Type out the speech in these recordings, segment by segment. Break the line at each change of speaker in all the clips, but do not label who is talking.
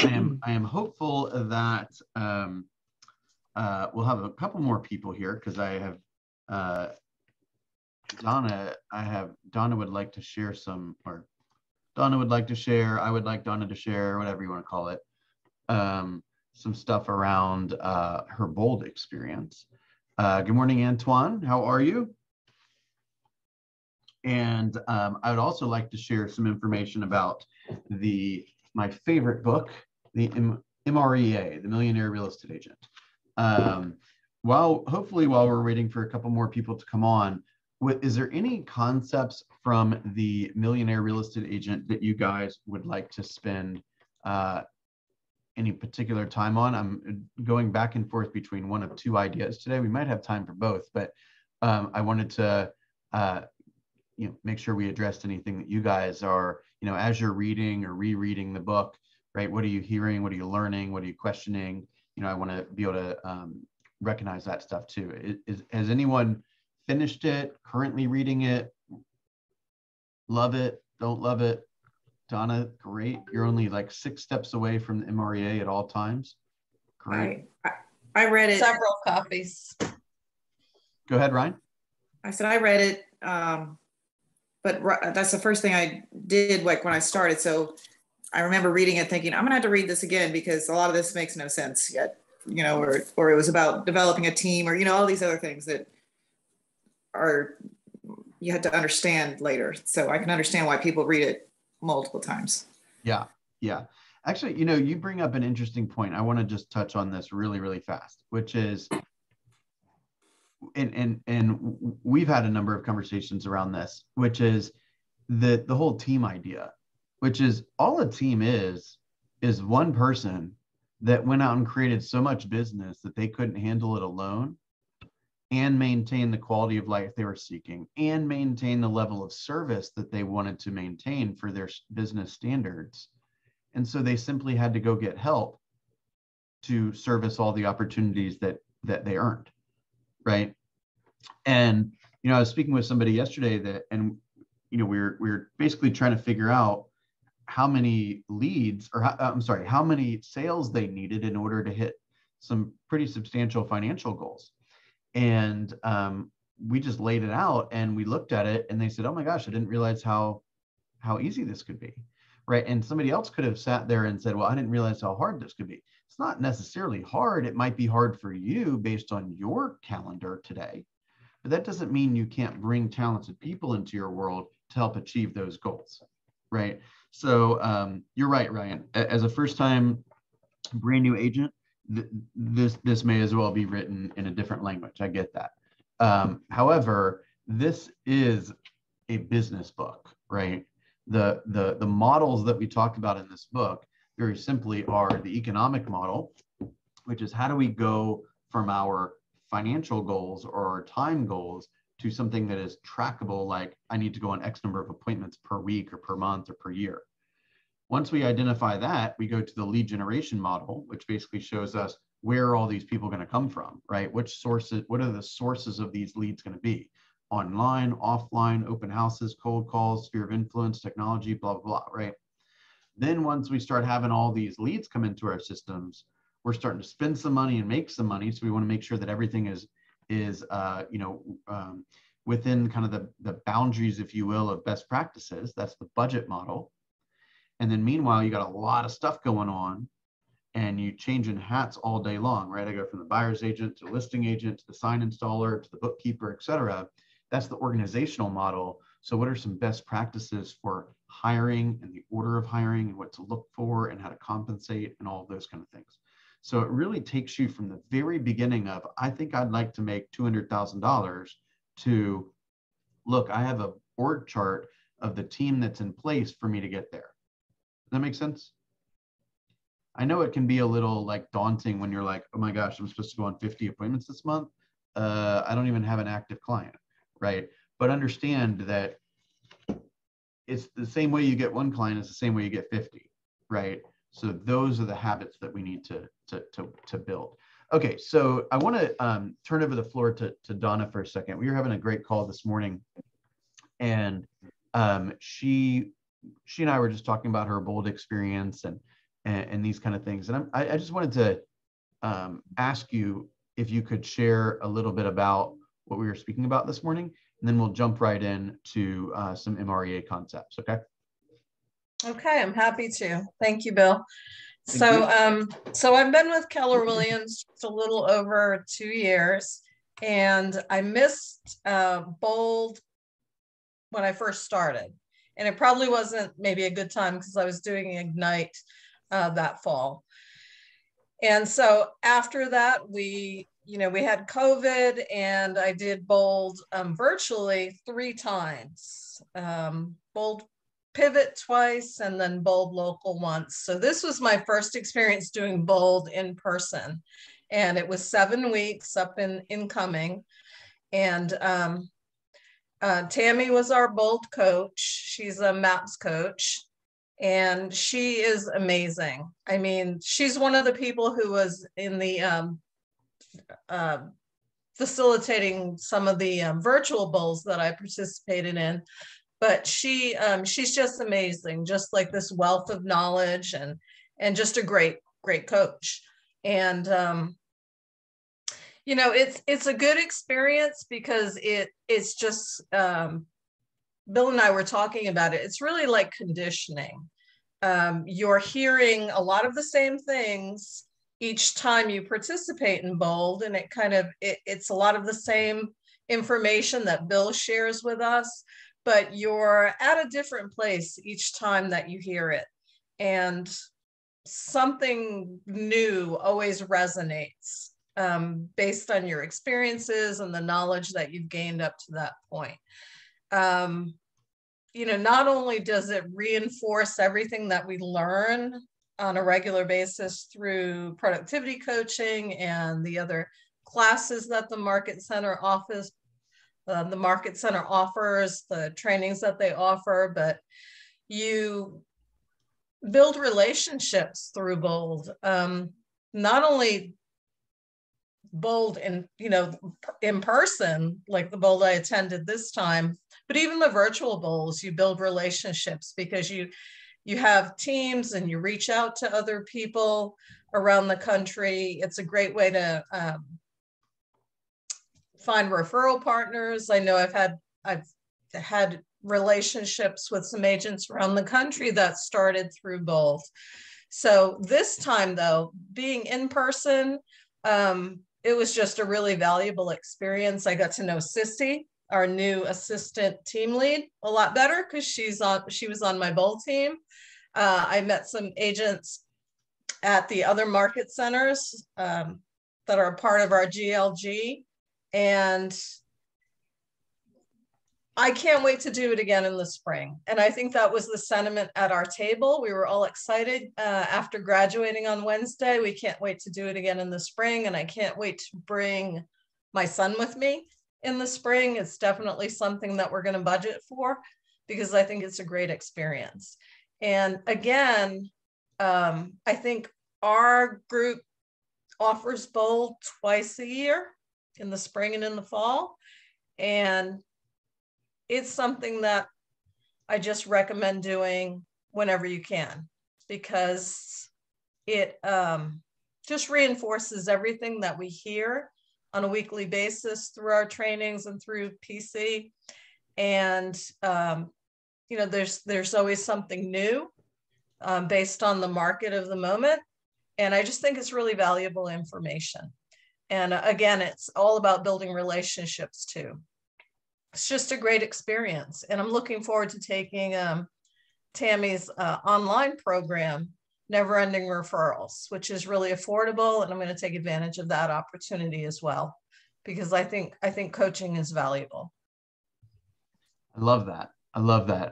I am hopeful that we'll have a couple more people here because I have Donna. Donna would like to share some, or Donna would like to share. I would like Donna to share, whatever you want to call it, some stuff around her Bold experience. Good morning, Antoine. How are you? And I would also like to share some information about my favorite book, the MREA, the Millionaire Real Estate Agent. Hopefully while we're waiting for a couple more people to come on, is there any concepts from the Millionaire Real Estate Agent that you guys would like to spend any particular time on? I'm going back and forth between one of two ideas today. We might have time for both, but I wanted to make sure we addressed anything that you guys are, as you're reading or rereading the book, right? What are you hearing? What are you learning? What are you questioning? I want to be able to recognize that stuff too. Has anyone finished it, currently reading it, love it, don't love it? Donna, great. You're only like 6 steps away from the MREA at all times. Great.
I read it.
Several copies.
Go ahead, Ryan.
I said I read it, but that's the first thing I did like when I started. So I remember reading it thinking, I'm gonna have to read this again because a lot of this makes no sense yet, or it was about developing a team or, all these other things that you had to understand later. So I can understand why people read it multiple times.
Yeah. Actually, you bring up an interesting point. I want to just touch on this really, really fast, which is, and we've had a number of conversations around this, which is the whole team idea, which is all a team is one person that went out and created so much business that they couldn't handle it alone and maintain the quality of life they were seeking and maintain the level of service that they wanted to maintain for their business standards. And so they simply had to go get help to service all the opportunities that they earned, right? And, I was speaking with somebody yesterday we're basically trying to figure out how many leads, or how many sales they needed in order to hit some pretty substantial financial goals. And we just laid it out and we looked at it and they said, oh my gosh, I didn't realize how easy this could be, right? And somebody else could have sat there and said, well, I didn't realize how hard this could be. It's not necessarily hard. It might be hard for you based on your calendar today, but that doesn't mean you can't bring talented people into your world to help achieve those goals, right? So you're right, Ryan. As a first-time brand new agent, this may as well be written in a different language. I get that. However, this is a business book, right? The models that we talked about in this book very simply are the economic model, which is how do we go from our financial goals or our time goals to something that is trackable, like I need to go on X number of appointments per week or per month or per year. Once we identify that, we go to the lead generation model, which basically shows us where are all these people going to come from, right? What are the sources of these leads going to be? Online, offline, open houses, cold calls, sphere of influence, technology, blah, blah, blah, right? Then once we start having all these leads come into our systems, we're starting to spend some money and make some money. So we want to make sure that everything is within kind of the boundaries, if you will, of best practices. That's the budget model. And then meanwhile, you got a lot of stuff going on and you changing hats all day long, right? I go from the buyer's agent to the listing agent, to the sign installer, to the bookkeeper, et cetera. That's the organizational model. So what are some best practices for hiring and the order of hiring and what to look for and how to compensate and all of those kind of things. So it really takes you from the very beginning of, I think I'd like to make $200,000 to, look, I have a org chart of the team that's in place for me to get there. Does that make sense? I know it can be a little like daunting when you're like, oh my gosh, I'm supposed to go on 50 appointments this month. I don't even have an active client, right? But understand that it's the same way you get one client is the same way you get 50, right? So those are the habits that we need to build. Okay, so I want to turn over the floor to Donna for a second. We were having a great call this morning, and she and I were just talking about her Bold experience, and and these kind of things. And I just wanted to ask you if you could share a little bit about what we were speaking about this morning, and then we'll jump right in to some MREA concepts. Okay.
Okay, I'm happy to. Thank you, Bill.
Thank you.
So I've been with Keller Williams just a little over 2 years, and I missed Bold when I first started. And it probably wasn't maybe a good time because I was doing Ignite that fall. And so after that, we had COVID, and I did Bold virtually 3 times. Bold Pivot twice, and then Bold Local once. So this was my first experience doing Bold in person. And it was 7 weeks up in Cumming. And Tammy was our Bold coach. She's a MAPS coach, and she is amazing. I mean, she's one of the people who was in the facilitating some of the virtual Bolds that I participated in. But she's just amazing, just like this wealth of knowledge, and just a great coach. And it's a good experience because it's just Bill and I were talking about it. It's really like conditioning. You're hearing a lot of the same things each time you participate in Bold, and it's a lot of the same information that Bill shares with us, but you're at a different place each time that you hear it. And something new always resonates based on your experiences and the knowledge that you've gained up to that point. Not only does it reinforce everything that we learn on a regular basis through productivity coaching and the other classes that the Market Center offers, the trainings that they offer, but you build relationships through Bold. Not only Bold in person, like the Bold I attended this time, but even the virtual Bolds, you build relationships because you have teams and you reach out to other people around the country. It's a great way to find referral partners. I know I've had relationships with some agents around the country that started through Bold. So this time, though, being in person, it was just a really valuable experience. I got to know Sissy, our new assistant team lead, a lot better because she was on my Bold team. I met some agents at the other market centers that are a part of our GLG. And I can't wait to do it again in the spring. And I think that was the sentiment at our table. We were all excited after graduating on Wednesday. We can't wait to do it again in the spring. And I can't wait to bring my son with me in the spring. It's definitely something that we're going to budget for because I think it's a great experience. And again, I think our group offers Bold twice a year, in the spring and in the fall. And it's something that I just recommend doing whenever you can, because it just reinforces everything that we hear on a weekly basis through our trainings and through PC. And, there's always something new based on the market of the moment. And I just think it's really valuable information. And again, it's all about building relationships too. It's just a great experience. And I'm looking forward to taking Tammy's online program, Never Ending Referrals, which is really affordable. And I'm going to take advantage of that opportunity as well, because I think coaching is valuable.
I love that.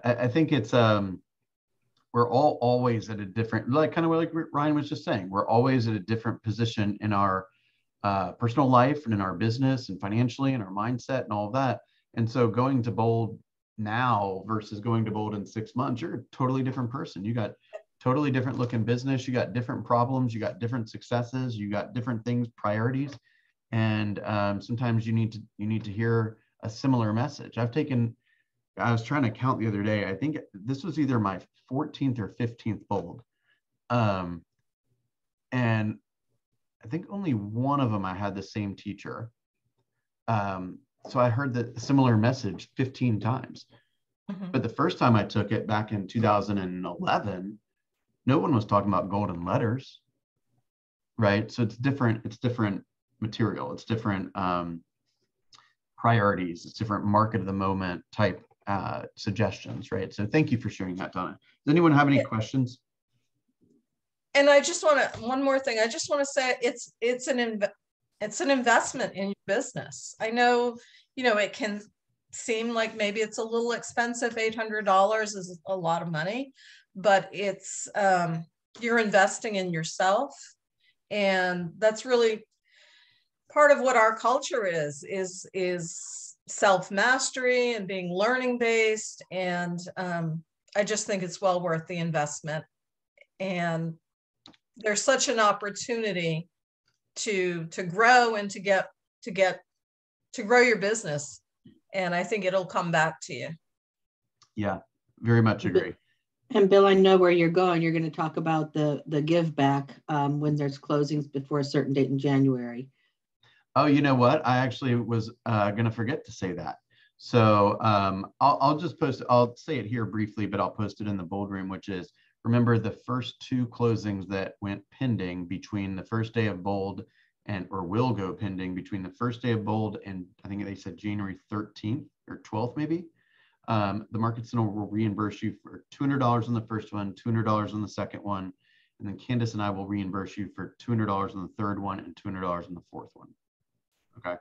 I think it's, we're all always at a different, like Ryan was just saying, we're always at a different position in our personal life and in our business and financially and our mindset and all of that. And so going to Bold now versus going to Bold in 6 months, you're a totally different person. You got totally different looking business. You got different problems. You got different successes. You got different things, priorities. And sometimes you need to hear a similar message. I was trying to count the other day. I think this was either my 14th or 15th Bold. And I think only one of them I had the same teacher. So I heard the similar message 15 times.
Mhm.
But the first time I took it back in 2011, no one was talking about golden letters, right? So it's different material. It's different priorities. It's different market of the moment type suggestions, right? So thank you for sharing that, Donna. Does anyone have any questions?
And I just want to, one more thing. I just want to say it's an investment in your business. I know, it can seem like maybe it's a little expensive. $800 is a lot of money, but it's, you're investing in yourself. And that's really part of what our culture is self-mastery and being learning based. And I just think it's well worth the investment. And there's such an opportunity to grow and to grow your business. And I think it'll come back to you.
Yeah, very much agree.
And Bill, I know where you're going. You're going to talk about the give back when there's closings before a certain date in January.
Oh, you know what? I actually was going to forget to say that. So I'll just post, I'll say it here briefly, but I'll post it in the bold room, which is, remember the first 2 closings that went pending between the first day of bold or will go pending between the first day of bold and I think they said January 13th or 12th, maybe. The Market Center will reimburse you for $200 on the first one, $200 on the second one, and then Candace and I will reimburse you for $200 on the third one and $200 on the fourth one. Okay,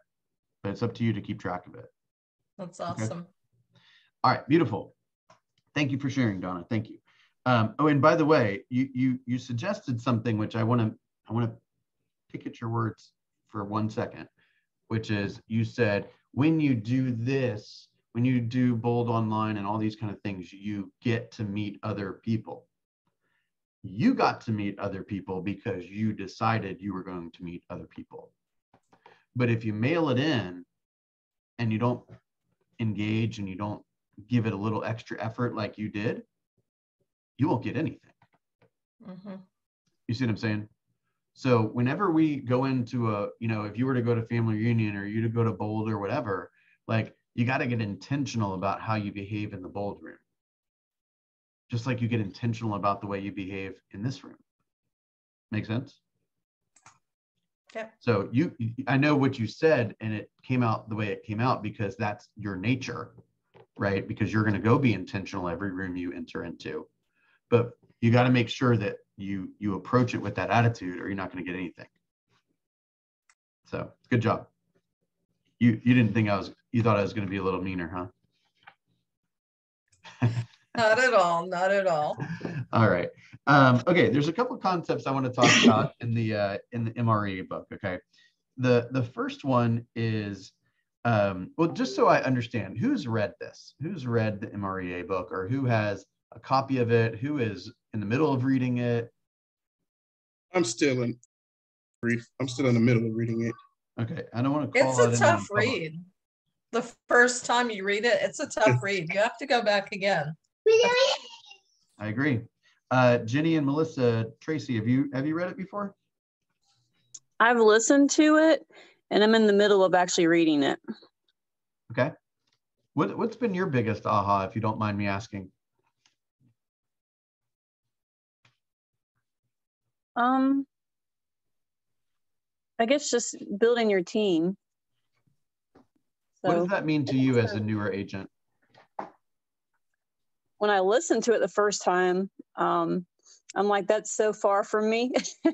but it's up to you to keep track of it.
That's awesome.
Okay? All right, beautiful. Thank you for sharing, Donna. Thank you. Oh, and by the way, you suggested something which I want to pick at your words for 1 second, which is you said when you do this, when you do bold online and all these kind of things, you get to meet other people. You got to meet other people because you decided you were going to meet other people. But if you mail it in and you don't engage and you don't give it a little extra effort like you did, you won't get anything.
Mm-hmm.
You see what I'm saying? So whenever we go into if you were to go to family reunion or you to go to bold or whatever, like you got to get intentional about how you behave in the bold room. Just like you get intentional about the way you behave in this room. Make sense?
Yeah.
So I know what you said and it came out the way it came out because that's your nature, right? Because you're going to go be intentional every room you enter into. But you got to make sure that you approach it with that attitude or you're not going to get anything. So good job. You didn't think you thought I was going to be a little meaner, huh?
Not at all. Not at all.
All right. Okay. There's a couple of concepts I want to talk about in the MREA book. Okay. The first one is, well, just so I understand, who's read this? Who's read the MREA book or who has a copy of it? Who is in the middle of reading it?
I'm still in the middle of reading it.
Okay. I don't want to call
It's a tough read. The first time you read it, it's a tough read. You have to go back again.
I agree. Jenny and Melissa, Tracy, have you read it before?
I've listened to it and I'm in the middle of actually reading it.
Okay. What's been your biggest aha, if you don't mind me asking?
I guess just building your team. So,
what does that mean to you as a newer agent?
When I listened to it the first time, I'm like, that's so far from me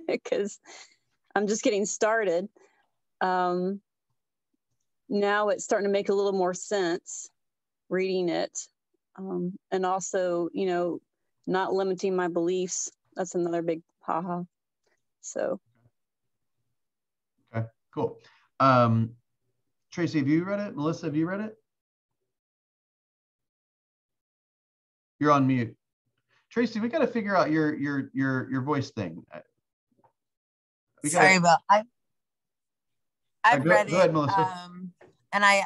because I'm just getting started. Now it's starting to make a little more sense reading it. And also, not limiting my beliefs. That's another big haha. So.
Okay, cool. Tracy, have you read it? Melissa, have you read it? You're on mute. Tracy, we got to figure out your voice thing.
Sorry about I've read it.
Go ahead, Melissa.
And I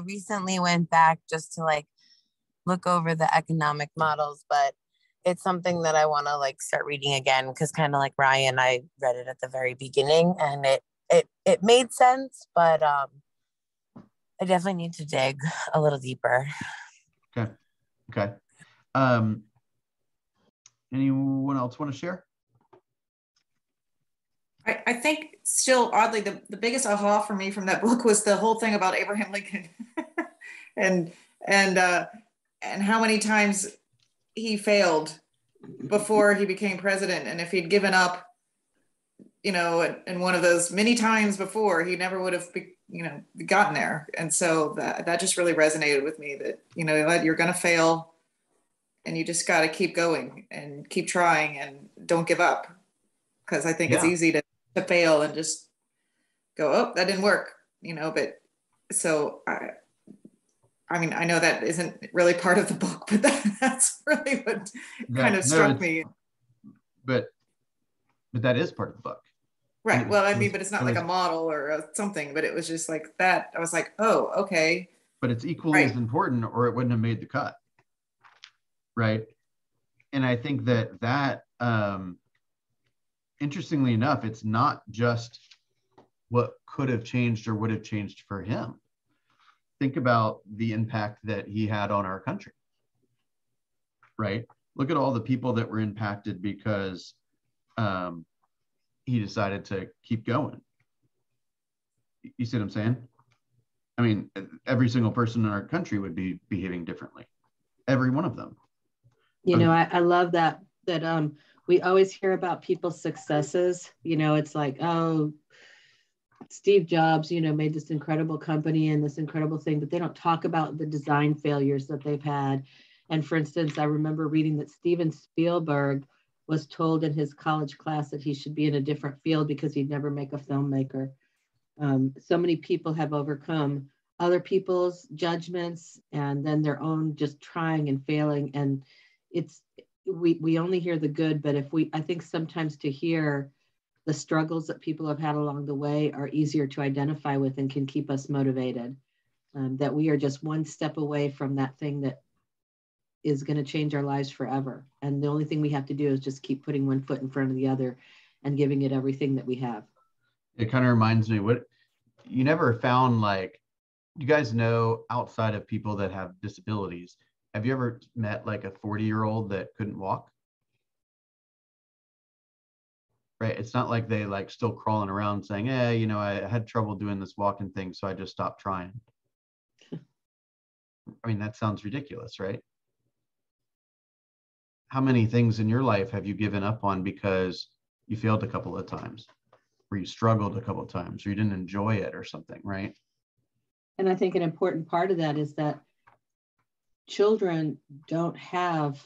recently went back just to look over the economic models, but it's something that I want to like start reading again, because kind of like Ryan, I read it at the very beginning and it made sense, but I definitely need to dig a little deeper.
Okay. Anyone else want to share?
I think still oddly, the biggest aha for me from that book was the whole thing about Abraham Lincoln and how many times he failed before he became president. And if he'd given up, in one of those many times before, he never would have, gotten there. And so that just really resonated with me, that, you're going to fail and you just got to keep going and keep trying and don't give up. Because I think it's easy to fail and just go, oh, that didn't work, but so I mean, I know that isn't really part of the book, but that's really what kind of struck me.
But that is part of the book.
Right. Well, I mean, but it's not like a model or something, but it was just like that. I was like, oh, okay.
But it's equally as important, or it wouldn't have made the cut. Right. And I think that interestingly enough, it's not just what could have changed or would have changed for him. Think about the impact that he had on our country, right? Look at all the people that were impacted because he decided to keep going. You see what I'm saying? I mean, every single person in our country would be behaving differently. Every one of them.
I love that we always hear about people's successes. It's like, oh, Steve Jobs, made this incredible company and this incredible thing, but they don't talk about the design failures that they've had. And for instance, I remember reading that Steven Spielberg was told in his college class that he should be in a different field because he'd never make a filmmaker. So many people have overcome other people's judgments and then their own just trying and failing. And we only hear the good, but I think sometimes to hear the struggles that people have had along the way are easier to identify with and can keep us motivated. That we are just one step away from that thing that is going to change our lives forever. And the only thing we have to do is just keep putting one foot in front of the other and giving it everything that we have. It
kind of reminds me, what you never found, like, you guys know, outside of people that have disabilities, have you ever met like a 40-year-old that couldn't walk? Right. It's not like they like still crawling around saying, hey, I had trouble doing this walking thing, so I just stopped trying. I mean, that sounds ridiculous, right? How many things in your life have you given up on because you failed a couple of times, or you struggled a couple of times, or you didn't enjoy it or something, right?
And I think an important part of that is that children don't have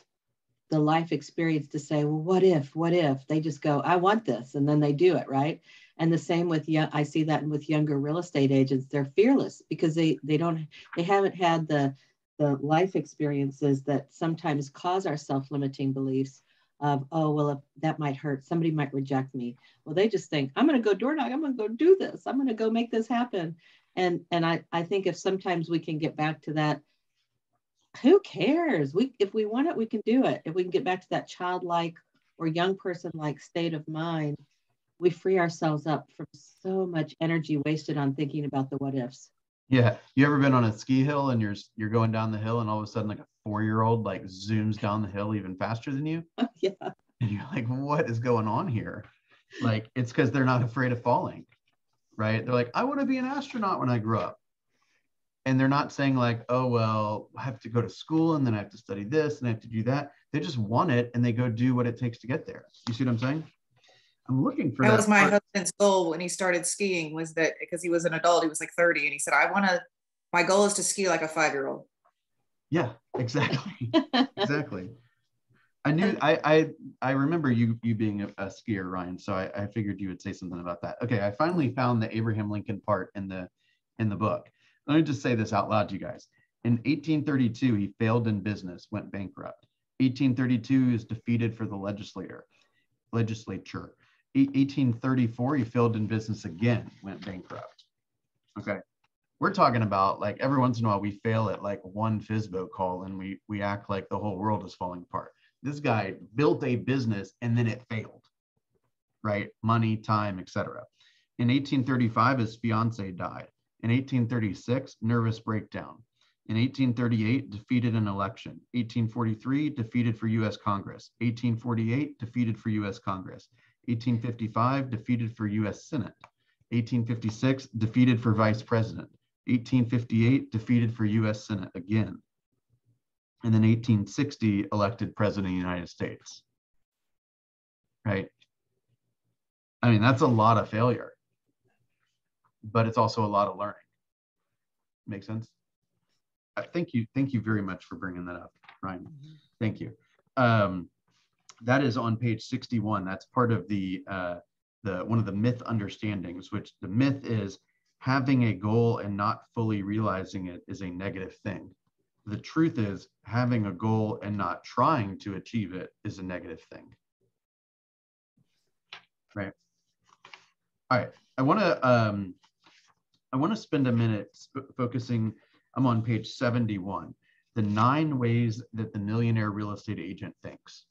the life experience to say, well, what if? They just go, I want this, and then they do it, right? And the same with, I see that with younger real estate agents. They're fearless because they haven't had the life experiences that sometimes cause our self-limiting beliefs of, oh, well, if that might hurt, somebody might reject me. Well, they just think, I'm going to go door knock, I'm going to go do this, I'm going to go make this happen. And I think if sometimes we can get back to that, who cares? If we want it, we can do it. If we can get back to that childlike or young person-like state of mind, we free ourselves up from so much energy wasted on thinking about the what ifs.
Yeah. You ever been on a ski hill and you're going down the hill and all of a sudden like a 4-year-old like zooms down the hill even faster than you?
Yeah.
And you're like, what is going on here? Like, it's because they're not afraid of falling, right? They're like, I want to be an astronaut when I grow up. And they're not saying like, oh, well, I have to go to school and then I have to study this and I have to do that. They just want it and they go do what it takes to get there. You see what I'm saying? I'm looking for that.
That was my husband's goal when he started skiing, was that because he was an adult, he was like 30, and he said, my goal is to ski like a 5-year-old.
Yeah, exactly. Exactly. I remember you being a skier, Ryan. So I figured you would say something about that. Okay. I finally found the Abraham Lincoln part in the book. Let me just say this out loud to you guys. In 1832, he failed in business, went bankrupt. 1832, he was defeated for the legislature. 1834, he failed in business again, went bankrupt. Okay. We're talking about like every once in a while we fail at like one FSBO call and we act like the whole world is falling apart. This guy built a business and then it failed, right? Money, time, etc. In 1835, his fiance died. In 1836, nervous breakdown. In 1838, defeated an election. 1843, defeated for U.S. Congress. 1848, defeated for U.S. Congress. 1855, defeated for U.S. Senate. 1856, defeated for vice president. 1858, defeated for U.S. Senate again. And then 1860, elected president of the United States. Right? I mean, that's a lot of failure, but it's also a lot of learning. Make sense? Thank you very much for bringing that up, Ryan. Thank you. That is on page 61. That's part of the one of the myth understandings, which the myth is having a goal and not fully realizing it is a negative thing. The truth is having a goal and not trying to achieve it is a negative thing. Right. All right. I want to spend a minute focusing. I'm on page 71, the 9 ways that the millionaire real estate agent thinks.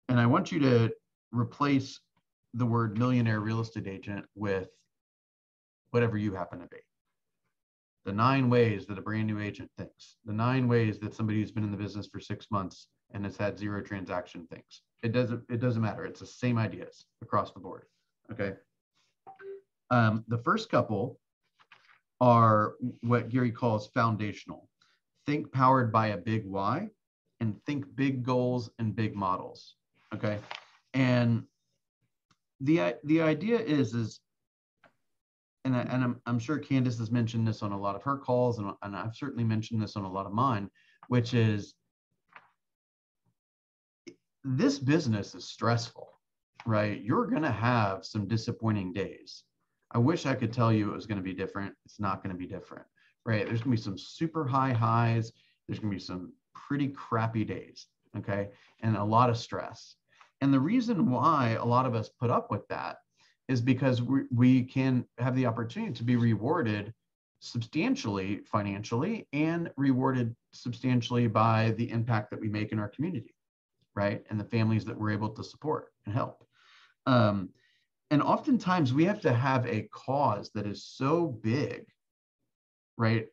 And I want you to replace the word millionaire real estate agent with whatever you happen to be. The 9 ways that a brand new agent thinks. The 9 ways that somebody who's been in the business for 6 months and has had 0 transaction thinks. It doesn't matter. It's the same ideas across the board. Okay. The first couple are what Gary calls foundational. Think powered by a big why, and think big goals and big models. Okay. And the idea is and I'm sure Candace has mentioned this on a lot of her calls, and I've certainly mentioned this on a lot of mine, which is this business is stressful, right? You're going to have some disappointing days. I wish I could tell you it was going to be different. It's not going to be different, right? There's going to be some super high highs. There's going to be some pretty crappy days, okay? And a lot of stress. And the reason why a lot of us put up with that is because we can have the opportunity to be rewarded substantially financially and rewarded substantially by the impact that we make in our community, right? And the families that we're able to support and help. And oftentimes we have to have a cause that is so big, right,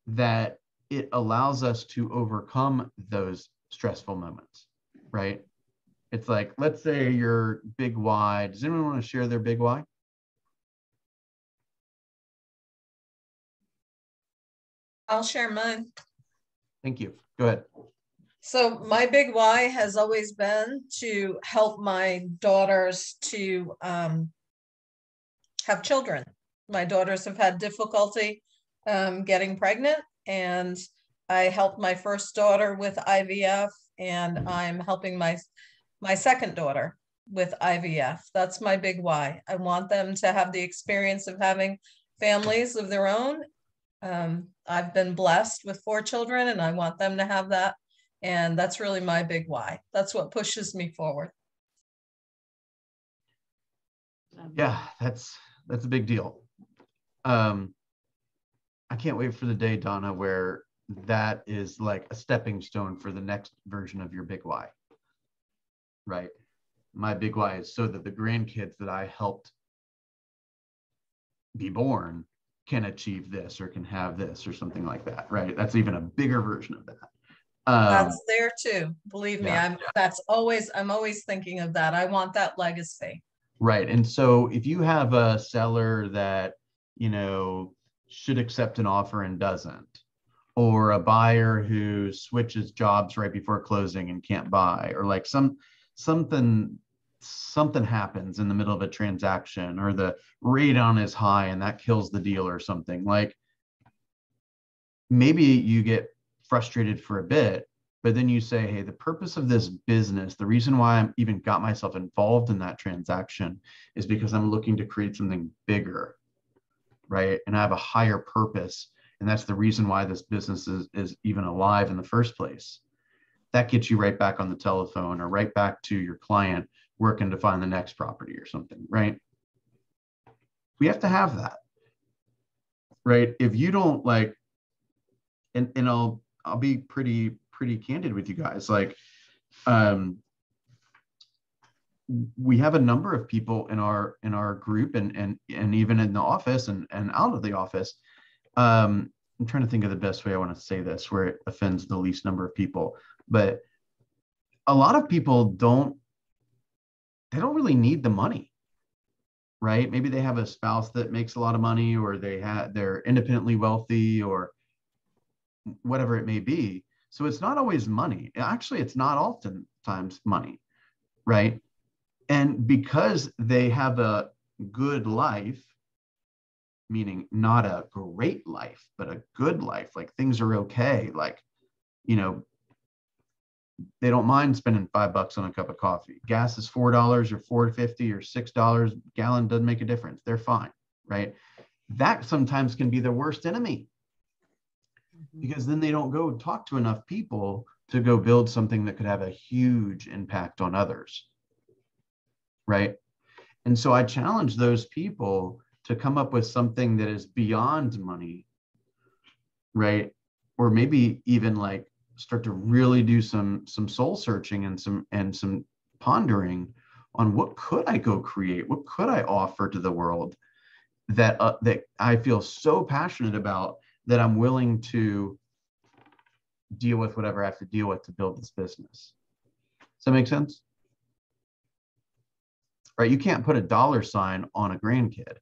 that it allows us to overcome those stressful moments, right? It's like, let's say your big why. Does anyone want to share their big why?
I'll share mine.
Thank you. Go ahead.
So my big why has always been to help my daughters to have children. My daughters have had difficulty getting pregnant, and I helped my first daughter with IVF, and I'm helping my second daughter with IVF. That's my big why. I want them to have the experience of having families of their own. I've been blessed with 4 children, and I want them to have that. And that's really my big why. That's what pushes me forward.
Yeah, that's a big deal. I can't wait for the day, Donna, where that is like a stepping stone for the next version of your big why. Right? My big why is so that the grandkids that I helped be born can achieve this or can have this or something like that, right? That's even a bigger version of that.
That's there too. Believe me,
yeah.
I'm always thinking of that. I want that legacy.
Right. And so if you have a seller that, should accept an offer and doesn't, or a buyer who switches jobs right before closing and can't buy, or like something happens in the middle of a transaction, or the rate on is high and that kills the deal or something, like maybe you get frustrated for a bit, but then you say, hey, the purpose of this business, the reason why I'm even got myself involved in that transaction is because I'm looking to create something bigger, right? And I have a higher purpose. And that's the reason why this business is even alive in the first place. That gets you right back on the telephone or right back to your client working to find the next property or something, right? We have to have that, right? If you don't and I'll be pretty candid with you guys. Like, we have a number of people in our group and even in the office and out of the office. I'm trying to think of the best way I want to say this where it offends the least number of people, but a lot of people don't really need the money, right? Maybe they have a spouse that makes a lot of money, or they're independently wealthy, or whatever it may be. So it's not always money. Actually, it's not oftentimes money, right? And because they have a good life, meaning not a great life, but a good life, like things are okay, like, you know, they don't mind spending $5 on a cup of coffee. Gas is $4 or $4.50 or $6 a gallon, doesn't make a difference. They're fine, right? That sometimes can be the worst enemy, because then they don't go talk to enough people to go build something that could have a huge impact on others, right? And so I challenge those people to come up with something that is beyond money, right? Or maybe even like start to really do some soul searching and some pondering on what could I go create? What could I offer to the world that that I feel so passionate about that I'm willing to deal with whatever I have to deal with to build this business. Does that make sense? Right? You can't put a dollar sign on a grandkid,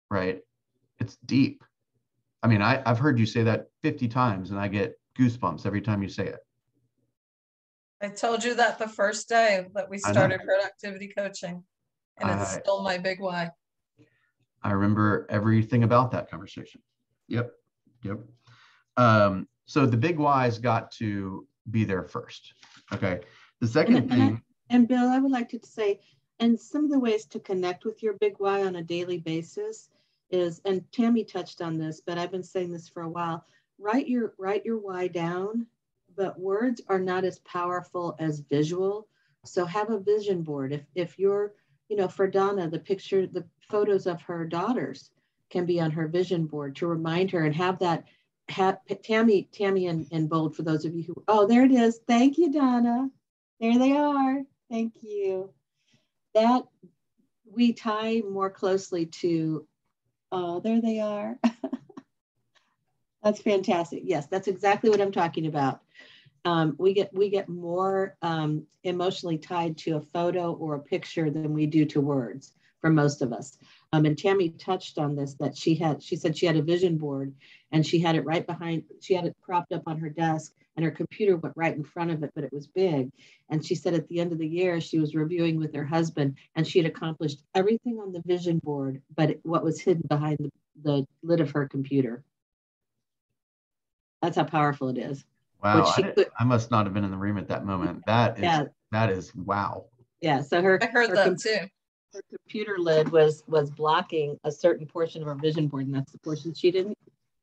right? It's deep. I mean, I've heard you say that 50 times and I get goosebumps every time you say it.
I told you that the first day that we started productivity coaching, and it's still my big why.
I remember everything about that conversation. Yep. So the big why's got to be there first. Okay. The second thing.
And Bill, I would like to say, and some of the ways to connect with your big why on a daily basis is, and Tammy touched on this, but I've been saying this for a while, write your why down, but words are not as powerful as visual. So have a vision board. If you're, you know, for Donna, the photos of her daughters can be on her vision board to remind her, and have that, Tammy in bold for those of you who, oh, there it is. Thank you, Donna. There they are. Thank you. That we tie more closely to, oh, there they are. That's fantastic. Yes, that's exactly what I'm talking about. We get more emotionally tied to a photo or a picture than we do to words for most of us. And Tammy touched on this, that she said she had a vision board and she had it right behind, she had it propped up on her desk and her computer went right in front of it, but it was big. And she said at the end of the year, she was reviewing with her husband and she had accomplished everything on the vision board, but what was hidden behind the lid of her computer. That's how powerful it is.
Wow, I must not have been in the room at that moment. That is wow.
Yeah, so I heard that too. Her computer lid was blocking a certain portion of her vision board, and that's the portion she didn't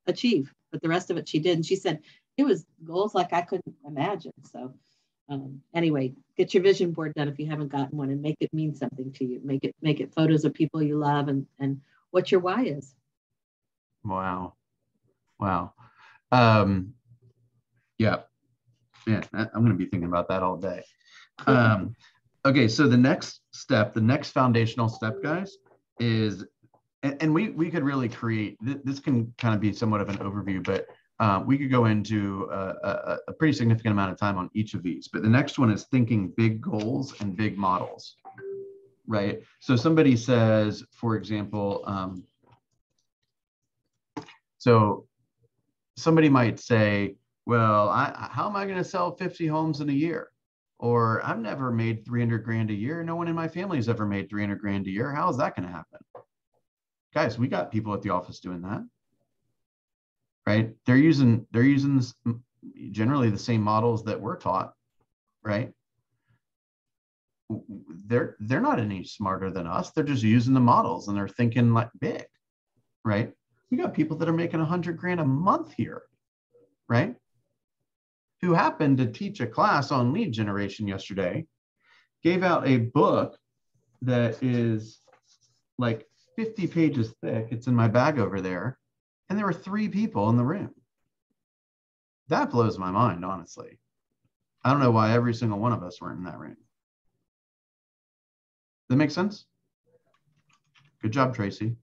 achieve, but the rest of it she did. And she said it was goals like I couldn't imagine. So anyway, get your vision board done if you haven't gotten one, and make it mean something to you. Make it photos of people you love and what your why is.
Wow. Yeah, I'm going to be thinking about that all day. Okay, so the next foundational step, guys, is, and we could really create, this can kind of be somewhat of an overview, but we could go into a pretty significant amount of time on each of these. But the next one is thinking big goals and big models, right? So somebody says, for example, so somebody might say, well, how am I going to sell 50 homes in a year? Or I've never made 300 grand a year. No one in my family has ever made 300 grand a year. How is that going to happen? Guys, we got people at the office doing that, right? They're using generally the same models that we're taught, right? They're not any smarter than us. They're just using the models and they're thinking like big, right? We got people that are making 100 grand a month here, right? Who happened to teach a class on lead generation yesterday, gave out a book that is like 50 pages thick. It's in my bag over there. And there were 3 people in the room. That blows my mind, honestly. I don't know why every single one of us weren't in that range. Does that make sense? Good job, Tracy.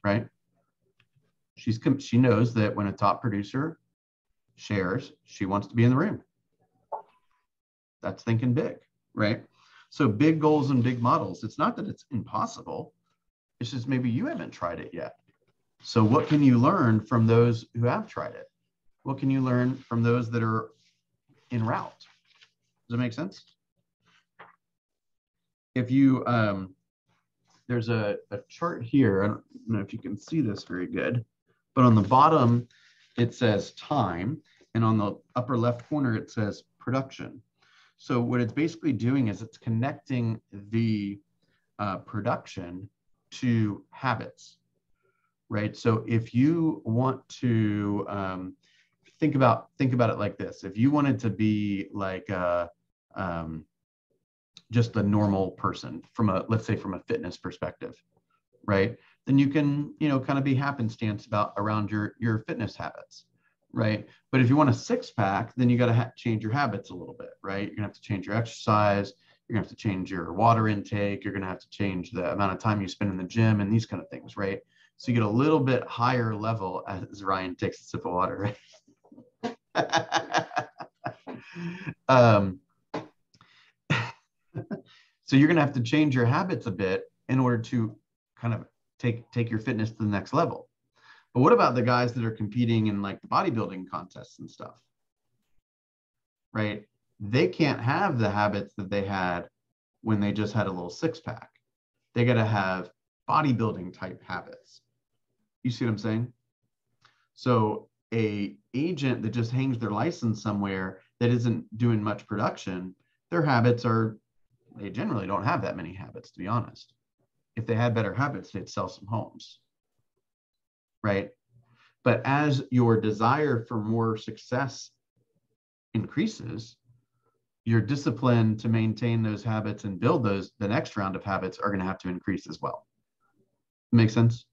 Right? She knows that when a top producer shares, she wants to be in the room. That's thinking big, right? So big goals and big models. It's not that it's impossible. It's just maybe you haven't tried it yet. So what can you learn from those who have tried it? What can you learn from those that are en route? Does that make sense? If you, there's a chart here. I don't know if you can see this very good, but on the bottom, it says time. And on the upper left corner, it says production. So what it's basically doing is it's connecting the production to habits, right? So if you want to think about it like this, if you wanted to be like just a normal person from a, let's say from a fitness perspective, right? Then you can, kind of be happenstance around your fitness habits, right? But if you want a six pack, then you got to change your habits a little bit, right? You're gonna have to change your exercise. You're gonna have to change your water intake. You're gonna have to change the amount of time you spend in the gym and these kind of things, right? So you get a little bit higher level as Ryan takes a sip of water, right? So you're gonna have to change your habits a bit in order to kind of take your fitness to the next level. But what about the guys that are competing in like the bodybuilding contests and stuff, right? They can't have the habits that they had when they just had a little six pack. They got to have bodybuilding type habits. You see what I'm saying? So a agent that just hangs their license somewhere that isn't doing much production, their habits are, they generally don't have that many habits, to be honest. If they had better habits, they'd sell some homes, right? But as your desire for more success increases, your discipline to maintain those habits and build the next round of habits are going to have to increase as well. Make sense?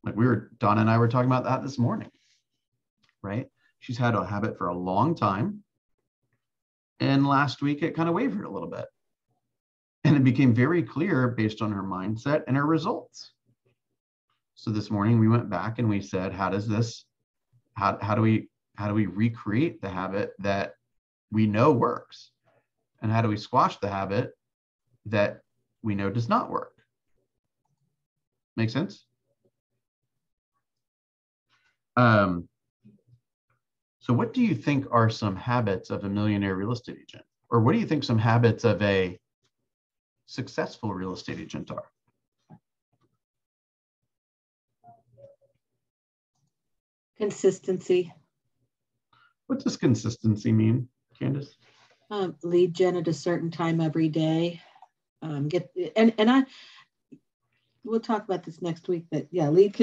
Like Donna and I were talking about that this morning, right? She's had a habit for a long time. And last week it kind of wavered a little bit. And it became very clear based on her mindset and her results. So this morning we went back and we said, how do we recreate the habit that we know works? And how do we squash the habit that we know does not work? Make sense? So what do you think are some habits of a millionaire real estate agent? Or what do you think some habits of a successful real estate agent are?
Consistency.
What does consistency mean, Candace?
Lead gen at a certain time every day. We'll talk about this next week, but yeah, lead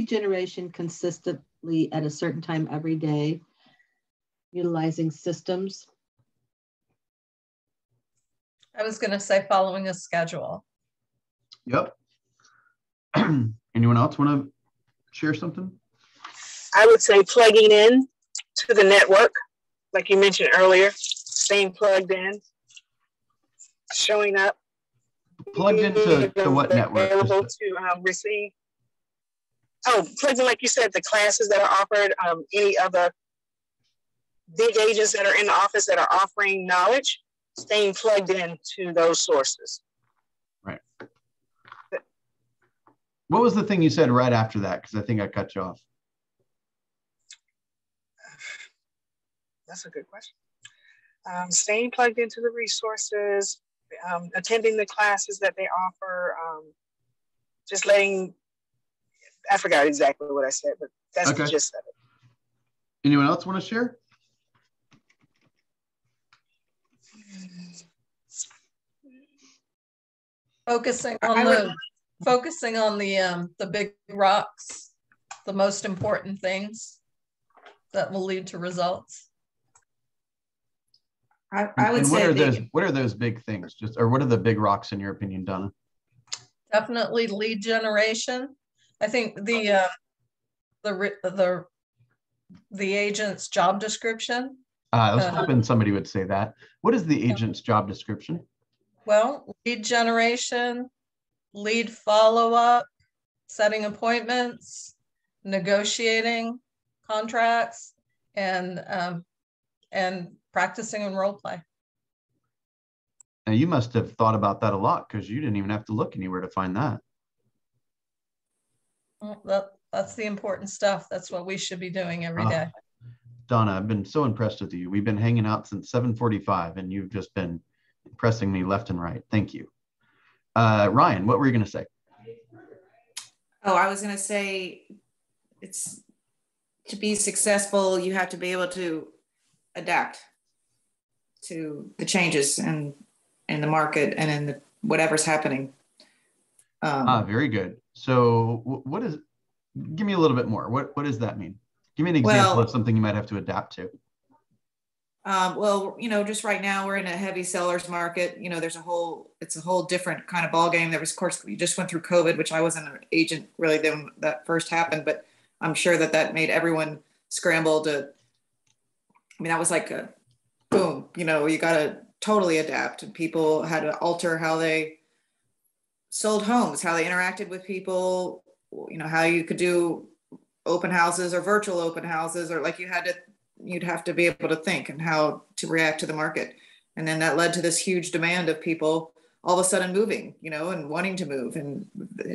generation consistently at a certain time every day, utilizing systems.
I was going to say following a schedule.
Yep. Anyone else want to share something?
I would say plugging in to the network, like you mentioned earlier, staying plugged in, showing up.
Plugged into what network?
Available to receive. Oh, plugged in, like you said, the classes that are offered, any other big agents that are in the office that are offering knowledge, staying plugged in to those sources.
Right. What was the thing you said right after that? Because I think I cut you off.
That's a good question. Staying plugged into the resources, attending the classes that they offer, just letting, I forgot exactly what I said, but that's the gist of it.
Anyone else want to share?
Focusing on the big rocks, the most important things that will lead to results.
I would say
what are those big things? Or what are the big rocks in your opinion, Donna?
Definitely lead generation. I think the the agent's job description.
I was hoping somebody would say that. What is the agent's job description?
Well, lead generation, lead follow-up, setting appointments, negotiating contracts, and practicing in role play.
Now, you must have thought about that a lot because you didn't even have to look anywhere to find that.
Well, that's the important stuff. That's what we should be doing every day.
Donna, I've been so impressed with you. We've been hanging out since 7:45 and you've just been impressing me left and right. Thank you. Ryan, what were you going to say?
Oh, I was going to say, it's to be successful, you have to be able to adapt to the changes in the market and in whatever's happening.
Very good. So what is, give me a little bit more. What does that mean? Give me an example of something you might have to adapt to.
Well, just right now we're in a heavy sellers market. It's a whole different kind of ball game. There was, of course, you just went through COVID, which I wasn't an agent really when that first happened, but I'm sure that made everyone scramble to, that was like a boom, you got to totally adapt, and people had to alter how they sold homes, how they interacted with people, how you could do open houses or virtual open houses, or like you'd have to be able to think and how to react to the market. And then that led to this huge demand of people all of a sudden moving, and wanting to move, and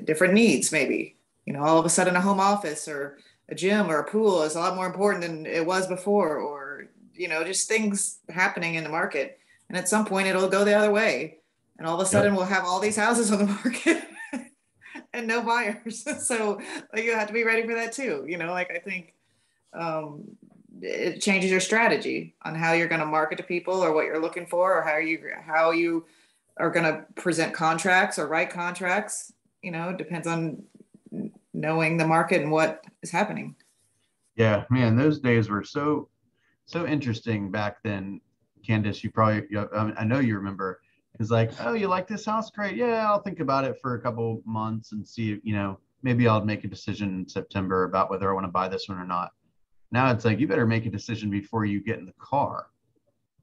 different needs maybe, all of a sudden a home office or a gym or a pool is a lot more important than it was before, or, just things happening in the market. And at some point it'll go the other way. And all of a sudden we'll have all these houses on the market and no buyers. So you have to be ready for that too. I think it changes your strategy on how you're going to market to people, or what you're looking for, or how you are going to present contracts or write contracts. It depends on knowing the market and what is happening.
Yeah, man, those days were so interesting back then. Candace, I know you remember. It's like, oh, you like this house? Great. Yeah, I'll think about it for a couple months and see, maybe I'll make a decision in September about whether I want to buy this one or not. Now it's like, you better make a decision before you get in the car,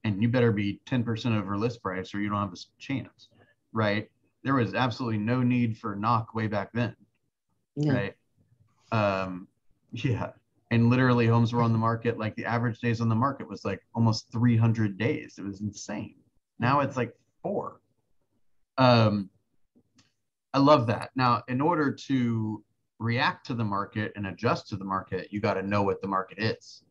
and you better be 10% over list price or you don't have a chance, right? There was absolutely no need for knock way back then, right? Yeah. And literally homes were on the market, like the average days on the market was like almost 300 days. It was insane. Now it's like 4. I love that. Now, in order to react to the market and adjust to the market, you got to know what the market is,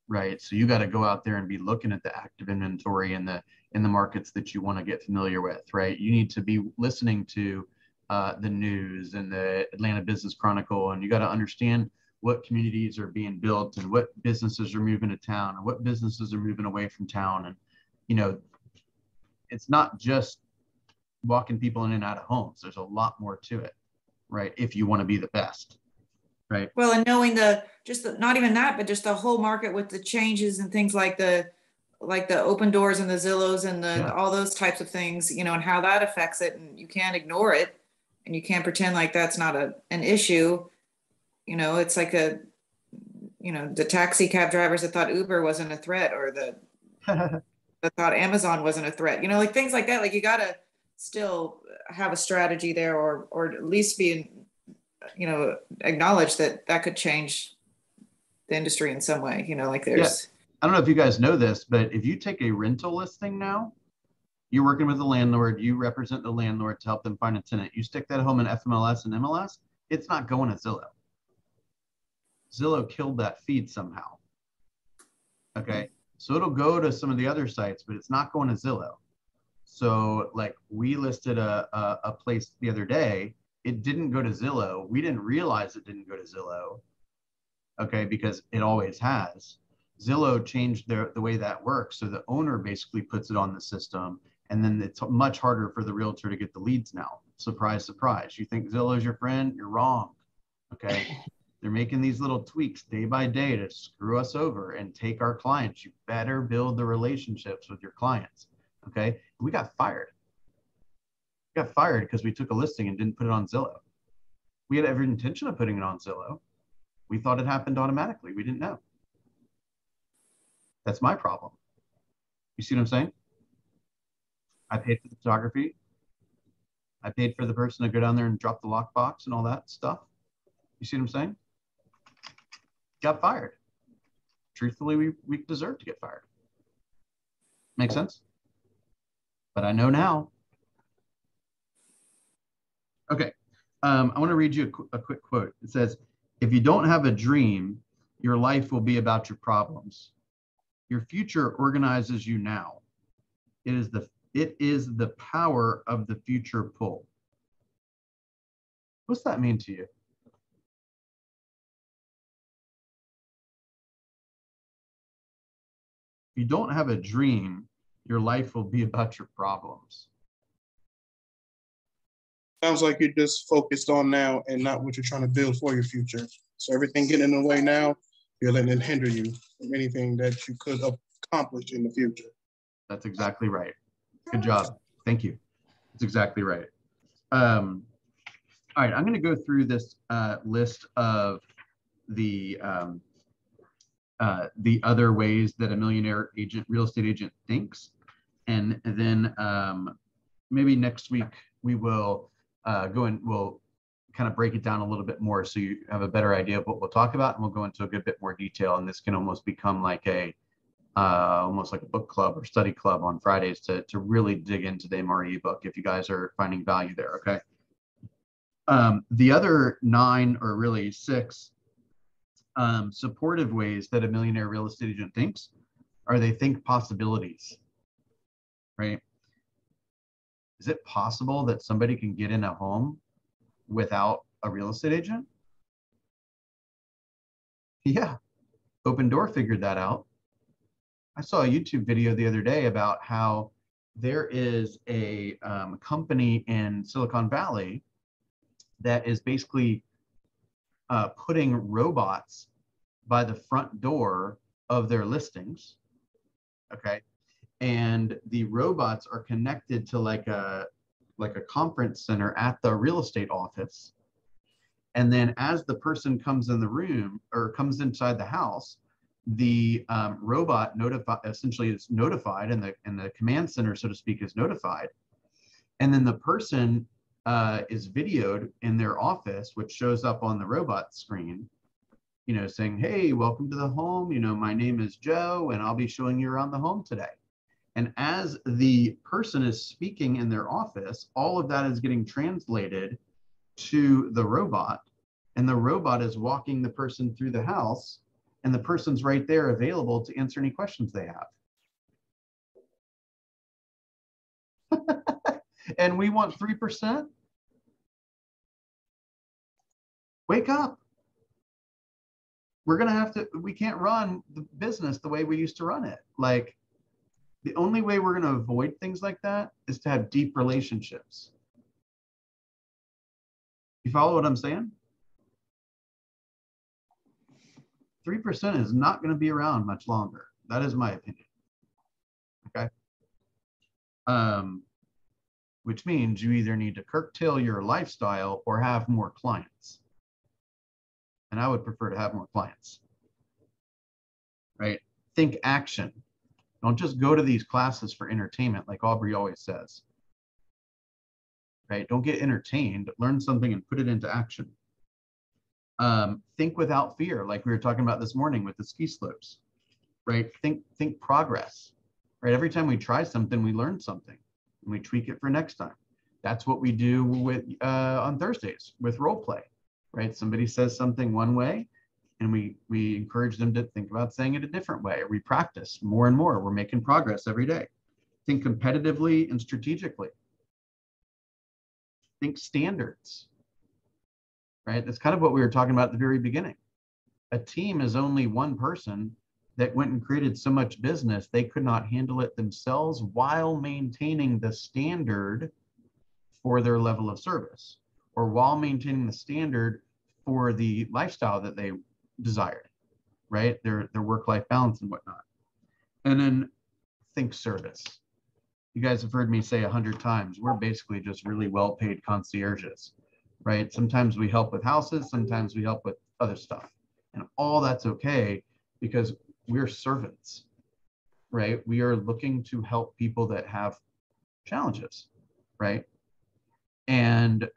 right? So you got to go out there and be looking at the active inventory in the markets that you want to get familiar with, right? You need to be listening to the news and the Atlanta Business Chronicle, and you got to understand what communities are being built and what businesses are moving to town and what businesses are moving away from town. And it's not just walking people in and out of homes. There's a lot more to it, right? If you want to be the best, right?
Well, and knowing not even that, but just the whole market with the changes and things like the open doors and the Zillows and all those types of things, and how that affects it. And you can't ignore it, and you can't pretend like that's not an issue. It's like the taxi cab drivers that thought Uber wasn't a threat, or that thought Amazon wasn't a threat, like things like that. Like you got to still have a strategy there, or at least be, acknowledge that could change the industry in some way, like there's.
I don't know if you guys know this, but if you take a rental listing now, you're working with the landlord, you represent the landlord to help them find a tenant. You stick that home in FMLS and MLS, it's not going to Zillow. Zillow killed that feed somehow. Okay. So it'll go to some of the other sites, but it's not going to Zillow. So like we listed a place the other day, it didn't go to Zillow. We didn't realize it didn't go to Zillow. Okay. Because it always has. Zillow changed the way that works. So the owner basically puts it on the system, and then it's much harder for the realtor to get the leads now. Surprise, surprise. You think Zillow's your friend? You're wrong. Okay. They're making these little tweaks day by day to screw us over and take our clients. You better build the relationships with your clients. Okay. We got fired. We got fired because we took a listing and didn't put it on Zillow. We had every intention of putting it on Zillow. We thought it happened automatically. We didn't know. That's my problem. You see what I'm saying? I paid for the photography. I paid for the person to go down there and drop the lockbox and all that stuff. You see what I'm saying? Got fired. Truthfully, we deserve to get fired. Make sense? But I know now. Okay. I want to read you a quick quote. It says, if you don't have a dream, your life will be about your problems. Your future organizes you now. It is the power of the future pull. What's that mean to you? If you don't have a dream, your life will be about your problems.
Sounds like you're just focused on now and not what you're trying to build for your future. So everything getting in the way now, you're letting it hinder you from anything that you could accomplish in the future.
That's exactly right. Good job. Thank you. That's exactly right. All right, I'm going to go through this list of the other ways that a millionaire agent, real estate agent thinks. And then maybe next week we will go and we'll kind of break it down a little bit more so you have a better idea of what we'll talk about, and we'll go into a good bit more detail. And this can almost become like almost like a book club or study club on Fridays to really dig into the MRE book if you guys are finding value there, okay? The other 9 or really 6 supportive ways that a millionaire real estate agent thinks are they think possibilities, right? Is it possible that somebody can get in a home without a real estate agent? Yeah, Open Door figured that out. I saw a YouTube video the other day about how there is a company in Silicon Valley that is basically putting robots by the front door of their listings, okay? And the robots are connected to like a conference center at the real estate office. And then as the person comes in the room or comes inside the house, the robot essentially is notified, and the command center, so to speak, is notified. And then the person is videoed in their office, which shows up on the robot screen, you know, saying, hey, welcome to the home. You know, my name is Joe, and I'll be showing you around the home today. And as the person is speaking in their office, all of that is getting translated to the robot, and the robot is walking the person through the house, and the person's right there available to answer any questions they have. And we want 3%? Wake up. We're going to have to, we can't run the business the way we used to run it. Like, the only way we're going to avoid things like that is to have deep relationships. You follow what I'm saying? 3% is not going to be around much longer. That is my opinion. Okay. Which means you either need to curtail your lifestyle or have more clients. And I would prefer to have more clients. Right? Think action. Don't just go to these classes for entertainment, like Aubrey always says. Right? Don't get entertained. Learn something and put it into action. Think without fear, like we were talking about this morning with the ski slopes. Right? Think progress. Right? Every time we try something, we learn something, and we tweak it for next time. That's what we do with on Thursdays with role play. Right? Somebody says something one way, and we encourage them to think about saying it a different way. We practice more and more. We're making progress every day. Think competitively and strategically. Think standards, right? That's kind of what we were talking about at the very beginning. A team is only one person that went and created so much business, they could not handle it themselves while maintaining the standard for their level of service, or while maintaining the standard for the lifestyle that they desired, right? Their work-life balance and whatnot. And then think service. You guys have heard me say 100 times, we're basically just really well-paid concierges, right? Sometimes we help with houses, sometimes we help with other stuff. And all that's okay because we're servants, right? We are looking to help people that have challenges, right? And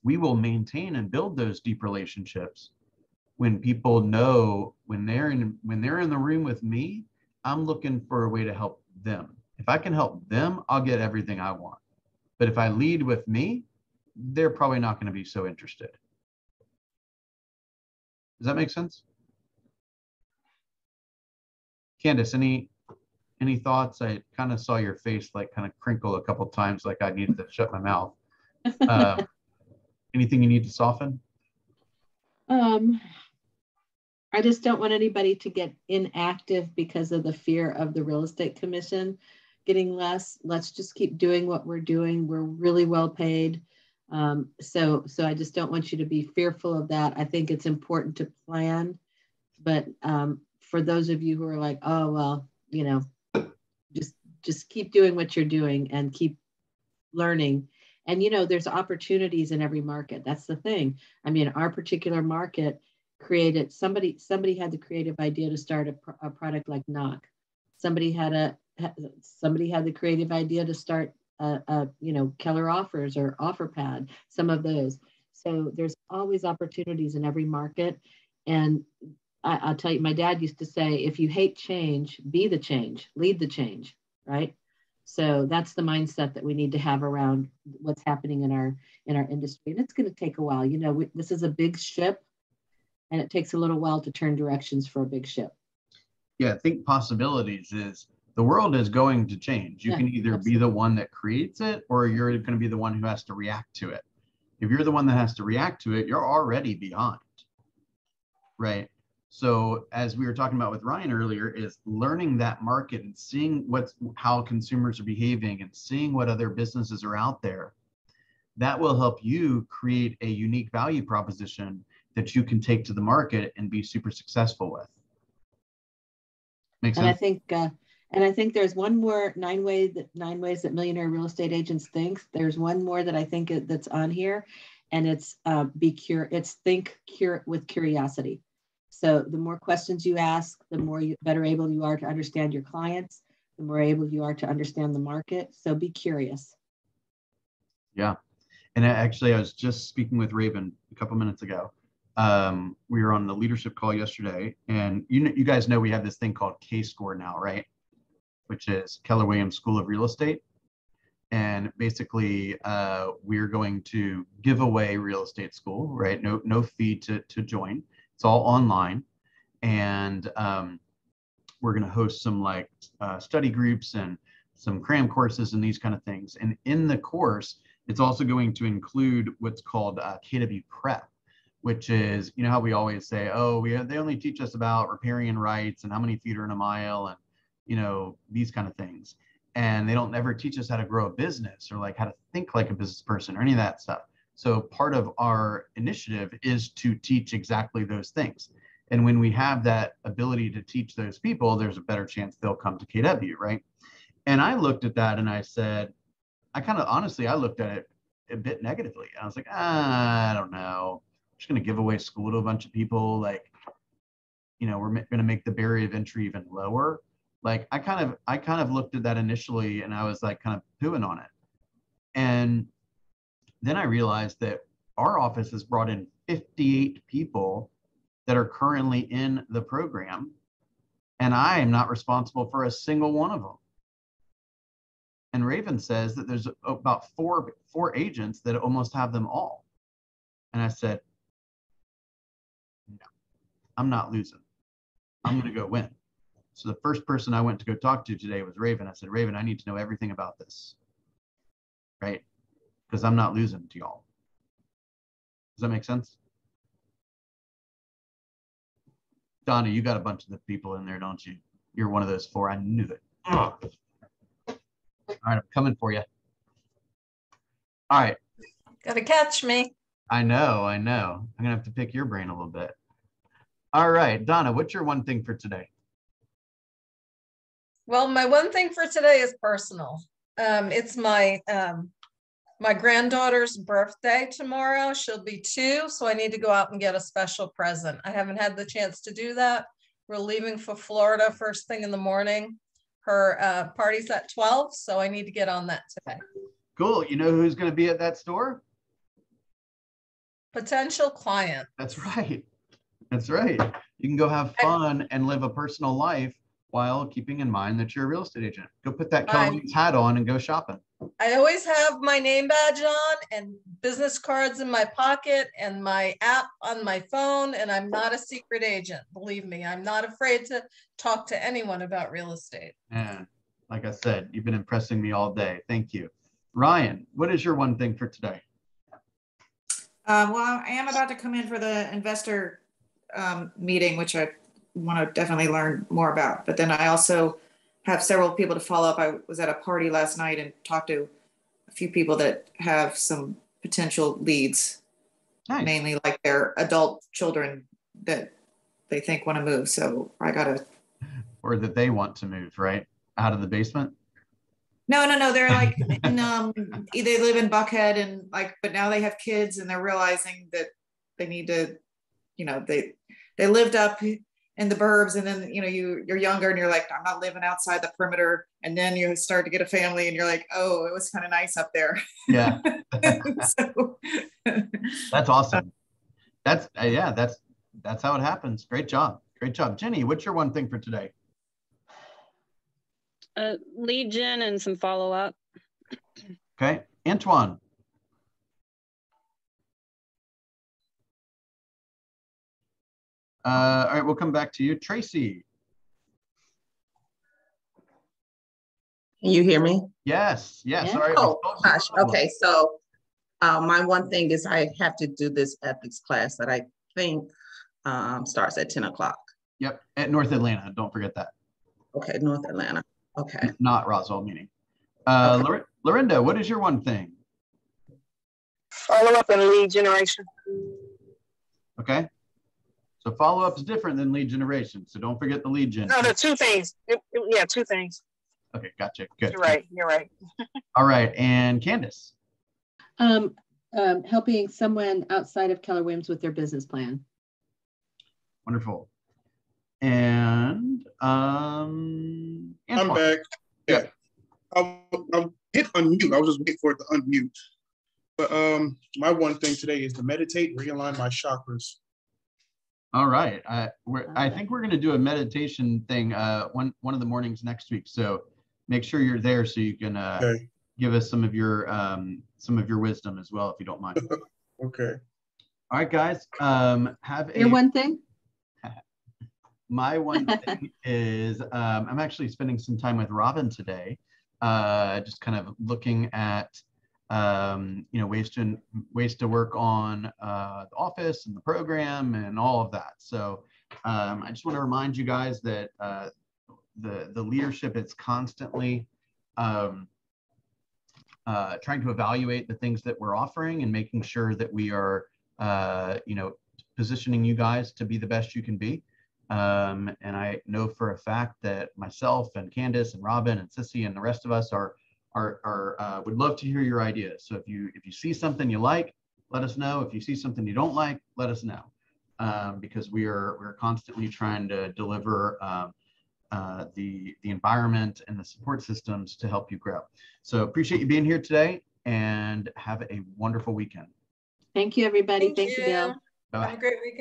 we will maintain and build those deep relationships when people know when they're in the room with me, I'm looking for a way to help them. If I can help them, I'll get everything I want. But if I lead with me, they're probably not going to be so interested. Does that make sense? Candace, any thoughts? I kind of saw your face like kind of crinkle a couple times, like I needed to shut my mouth. Anything you need to soften?
I just don't want anybody to get inactive because of the fear of the real estate commission getting less. Let's just keep doing what we're doing. We're really well paid. So I just don't want you to be fearful of that. I think it's important to plan, but for those of you who are like, oh, well, you know, just keep doing what you're doing and keep learning. And, you know, there's opportunities in every market. That's the thing. I mean, our particular market created, somebody had the creative idea to start a product like Knock. Somebody had the creative idea to start you know, Keller Offers or OfferPad, some of those. So there's always opportunities in every market. And I'll tell you, my dad used to say, if you hate change, be the change, lead the change, right? So that's the mindset that we need to have around what's happening in our industry. And it's going to take a while. You know, this is a big ship, and it takes a little while to turn directions for a big ship.
Yeah, I think possibilities is the world is going to change. You can either be the one that creates it, or you're going to be the one who has to react to it. If you're the one that has to react to it, you're already behind, right? So as we were talking about with Ryan earlier, is learning that market and seeing how consumers are behaving and seeing what other businesses are out there. That will help you create a unique value proposition that you can take to the market and be super successful with. Makes sense?
And I think there's one more 9 ways that millionaire real estate agents think. There's one more that I think that's on here, and it's think with curiosity. So the more questions you ask, the more better able you are to understand your clients, the more able you are to understand the market. So be curious.
Yeah. And actually, I was just speaking with Raven a couple minutes ago. We were on the leadership call yesterday, and you guys know we have this thing called K-Score now, right? Which is Keller Williams School of Real Estate. And basically, we're going to give away real estate school, right? No fee to join. It's all online. And we're going to host some study groups and some cram courses and these kind of things. And in the course, it's also going to include what's called KW Prep, which is, you know how we always say, oh, they only teach us about riparian rights and how many feet are in a mile and, you know, these kind of things. And they don't ever teach us how to grow a business or like how to think like a business person or any of that stuff. So part of our initiative is to teach exactly those things. And when we have that ability to teach those people, there's a better chance they'll come to KW, right? And I looked at that and I said, I looked at it a bit negatively. I was like, I don't know. I'm just going to give away school to a bunch of people. Like, you know, we're going to make the barrier of entry even lower. Like I kind of looked at that initially and I was like kind of pooing on it. And then I realized that our office has brought in 58 people that are currently in the program, and I am not responsible for a single one of them. And Raven says that there's about four agents that almost have them all. And I said, no, I'm not losing. I'm going to go win. So the first person I went to go talk to today was Raven. I said, Raven, I need to know everything about this, right? Because I'm not losing to y'all. Does that make sense? Donna, you got a bunch of the people in there, don't you? You're one of those 4. I knew it. All right, I'm coming for you. All right.
Gotta catch me.
I know. I'm going to have to pick your brain a little bit. All right, Donna, what's your one thing for today?
Well, my one thing for today is personal. It's my my granddaughter's birthday tomorrow. She'll be 2, so I need to go out and get a special present. I haven't had the chance to do that. We're leaving for Florida first thing in the morning. Her party's at 12, so I need to get on that today.
Cool. You know who's going to be at that store?
Potential client.
That's right. That's right. You can go have fun and live a personal life while keeping in mind that you're a real estate agent. Go put that Kelly's hat on and go shopping.
I always have my name badge on and business cards in my pocket and my app on my phone, and I'm not a secret agent. Believe me, I'm not afraid to talk to anyone about real estate.
And like I said, you've been impressing me all day. Thank you. Ryan, what is your one thing for today?
Well, I am about to come in for the investor meeting, which I want to definitely learn more about. But then I also have several people to follow up. I was at a party last night and talked to a few people that have some potential leads, mainly like their adult children that they think want to move. So I got to.
Or that they want to move, right? Out of the basement?
No. They're like, they live in Buckhead and like, but now they have kids and they're realizing that they need to, they lived up in the burbs, and then you're younger and you're like, I'm not living outside the perimeter, and then you start to get a family and you're like, oh, it was kind of nice up there.
Yeah.
So.
That's awesome. That's how it happens. Great job. Jenny, what's your one thing for today?
Lead gen and some follow-up.
Okay. Antoine. All right, we'll come back to you. Tracy.
Can you hear me?
Yes.
Yeah.
Sorry.
Oh, gosh. Okay. So my one thing is I have to do this ethics class that I think starts at 10 o'clock.
Yep. At North Atlanta. Don't forget that.
Okay. North Atlanta. Okay.
Not Roswell meeting.
Okay.
Lorinda, what is your one thing?
Follow up and lead generation.
Okay. So follow-up is different than lead generation. So don't forget the lead gen.
No, there are 2 things. Yeah, 2 things.
Okay, gotcha. Good.
You're right.
All right. And Candace.
Helping someone outside of Keller Williams with their business plan.
Wonderful. And Antoine.
I'm back. Yeah. I'll hit unmute. I was just waiting for it to unmute. But my one thing today is to meditate, realign my chakras.
All right. I think we're going to do a meditation thing one of the mornings next week. So make sure you're there so you can give us some of your wisdom as well, if you don't mind.
Okay.
All right, guys.
Your one thing?
My one thing is I'm actually spending some time with Robin today, just kind of looking at ways to work on the office and the program and all of that. So I just want to remind you guys that the leadership is constantly trying to evaluate the things that we're offering and making sure that we are positioning you guys to be the best you can be. And I know for a fact that myself and Candace and Robin and Sissy and the rest of us would love to hear your ideas. So if you see something you like, let us know. If you see something you don't like, let us know, because we're constantly trying to deliver the environment and the support systems to help you grow. So appreciate you being here today, and have a wonderful weekend.
Thank you, everybody.
Thank
you, Bill.
Have a great weekend.